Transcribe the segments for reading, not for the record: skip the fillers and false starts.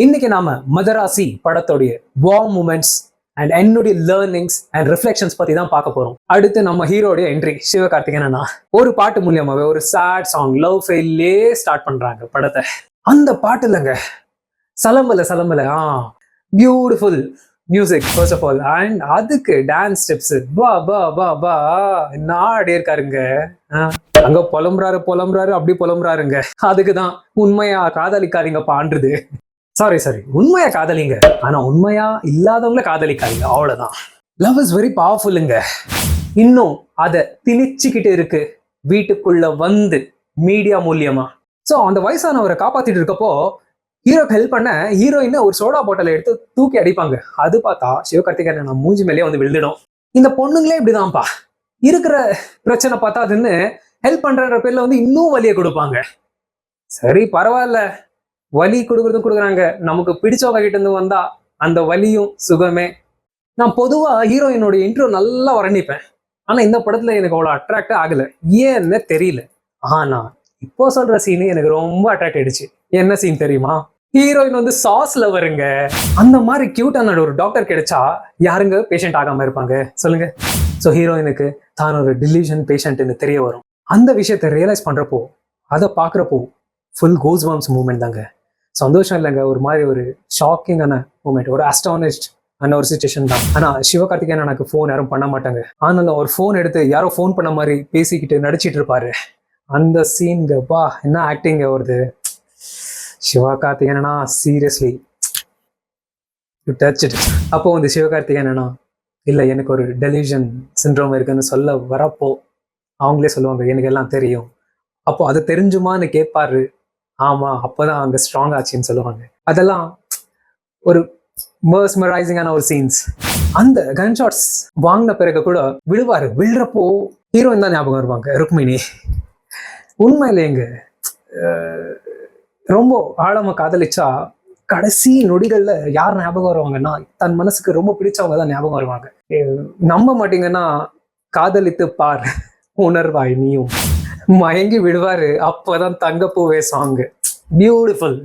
இன்னைக்கு நாம மதராசி படத்தோடைய வார்ம் மூமெண்ட்ஸ் அண்ட் என்னுடைய லேர்னிங்ஸ் அண்ட் ரிஃப்ளெக்ஷன்ஸ் பத்தி தான் பார்க்க போறோம். அடுத்து நம்ம ஹீரோடைய என்ட்ரி சிவகார்த்திகேயனா ஒரு பாட்டு மூலியமாவே ஒரு சேட் சாங் லவ் ஃபெயிலே ஸ்டார்ட் பண்றாங்க படத்தை. அந்த பாட்டு இல்லைங்க, சலம்பல சலம்பல beautiful music first of all, and அதுக்கு டான்ஸ் ஸ்டெப்ஸ் பா பா பா பா என்ன ஆடி இருக்காருங்க. அங்க புலம்புறாரு அப்படி புலம்புறாருங்க. அதுக்குதான் உண்மையா காதலிக்காதீங்க பாண்டுது. சாரி உண்மையா காதலிங்க, ஆனா உண்மையா இல்லாதவங்கள காதலிக்காதீங்க, அவ்வளவுதான். லவ் இஸ் வெரி பவர்ஃபுல்லுங்க. இன்னும் அதை திணிச்சுக்கிட்டு இருக்கு வீட்டுக்குள்ள வந்து மீடியா மூலியமா. சோ அந்த வயசானவரை காப்பாத்திட்டு இருக்கப்போ ஹீரோக்கு ஹெல்ப் பண்ண ஹீரோயின் ஒரு சோடா பாட்டிலை எடுத்து தூக்கி அடிப்பாங்க. அது பார்த்தா சிவகார்த்திகேயன் மூஞ்சி மேலேயே வந்து விழுந்துடும். இந்த பொண்ணுங்களே இப்படிதான்ப்பா, இருக்கிற பிரச்சனை பார்த்தா அதுன்னு ஹெல்ப் பண்ற பேர்ல வந்து இன்னும் வலியை கொடுப்பாங்க. சரி பரவாயில்ல, வலி கொடுக்கறதும் கொடுக்குறாங்க, நமக்கு பிடிச்சவங்க கிட்ட இருந்து வந்தா அந்த வலியும் சுகமே. நான் பொதுவா ஹீரோயினோட இன்ட்ரோ நல்லா வர்ணிப்பேன், ஆனா இந்த படத்துல எனக்கு அவ்வளவு அட்ராக்ட் ஆகல, ஏன்னு தெரியல. ஆனா இப்போ சொல்ற சீனு எனக்கு ரொம்ப அட்ராக்ட் ஆயிடுச்சு. என்ன சீன் தெரியுமா? ஹீரோயின் வந்து சாஸ்ல வருங்க. அந்த மாதிரி கியூட்டான ஒரு டாக்டர் கிடைச்சா யாருங்க பேஷண்ட் ஆகாம இருப்பாங்க சொல்லுங்க. ஸோ ஹீரோயினுக்கு தான் ஒரு டிலீஷன் பேஷண்ட்னு தெரிய வரும். அந்த விஷயத்தை ரியலைஸ் பண்றப்போ, அதை பார்க்குறப்போ ஃபுல் கோஸ் வார்ம்ஸ் மூமெண்ட் தாங்க. சந்தோஷம் இல்லைங்க, ஒரு மாதிரி ஒரு ஷாக்கிங்கான மூமெண்ட், ஒரு அஸ்டானிஷ்ட் அந்த ஒரு சுச்சுவேஷன் தான். ஆனா சிவகார்த்திகேயன் எனக்கு ஃபோன் யாரும் பண்ண மாட்டாங்க, ஆனாலும் ஒரு ஃபோன் எடுத்து யாரோ ஃபோன் பண்ண மாதிரி பேசிக்கிட்டு நடிச்சிட்டு இருப்பாரு. அந்த சீன்ங்க பா என்ன ஆக்டிங் வருது. சிவகார்த்திகேயனா சீரியஸ்லி யூ டச் இட். அப்போ வந்து சிவகார்த்திகேயனா இல்லை எனக்கு ஒரு டெலிஷன் சிண்ட்ரோம் இருக்குன்னு சொல்ல வரப்போ அவங்களே சொல்லுவாங்க எனக்கு எல்லாம் தெரியும். அப்போ அது தெரிஞ்சுமான்னு கேட்பாரு. ஆமா அப்போதான் அங்க ஸ்ட்ராங் ஆச்சுன்னு சொல்லுவாங்க. அதெல்லாம் ஒரு மர்ஸ்மரைசிங்கான ஒரு சீன்ஸ். அந்த கன் ஷாட்ஸ் வாங்கின பிறகு கூட விழுறப்போ ஹீரோயின் தான் ஞாபகம் வருவாங்க, ருக்மிணி. உண்மையிலேங்க ரொம்ப ஆழமா காதலிச்சா கடைசி நொடிகள்ல யார் ஞாபகம் வருவாங்கன்னா தன் மனசுக்கு ரொம்ப பிடிச்சவங்க தான் ஞாபகம் வருவாங்க. நம்ப மாட்டீங்கன்னா காதலித்து பார் உணர்வாய் நீயும், மயங்கி விடுவாரு அப்பதான் தங்கப்பூவே சாங்கு. பியூட்டிஃபுல்.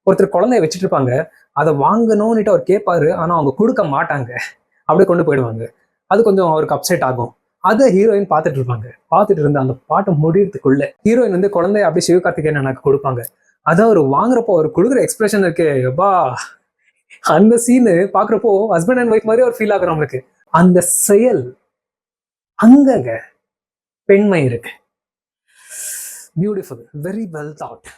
ஒருத்தர் குழந்தைய வச்சுட்டு இருப்பாங்க, அதை வாங்கணும்னுட்டு அவர் கேட்பாரு, ஆனா அவங்க கொடுக்க மாட்டாங்க, அப்படியே கொண்டு போயிடுவாங்க. அது கொஞ்சம் அவருக்கு அப்செட் ஆகும். அதை ஹீரோயின் பார்த்துட்டு இருப்பாங்க. பார்த்துட்டு இருந்த அந்த பாட்டு முடியறதுக்குள்ள ஹீரோயின் வந்து குழந்தைய அப்படியே சிவகார்த்திகேயன் எனக்கு கொடுப்பாங்க. அதை அவர் வாங்குறப்போ அவர் கொடுக்குற எக்ஸ்பிரஷன் இருக்கு எப்பா, அந்த சீனு பாக்குறப்போ ஹஸ்பண்ட் அண்ட் ஒய்ஃப் மாதிரி ஒரு ஃபீல் ஆகுற நம்மளுக்கு. அந்த செயல் அங்கங்க பெண்மை இருக்கு. Beautiful, very well thought.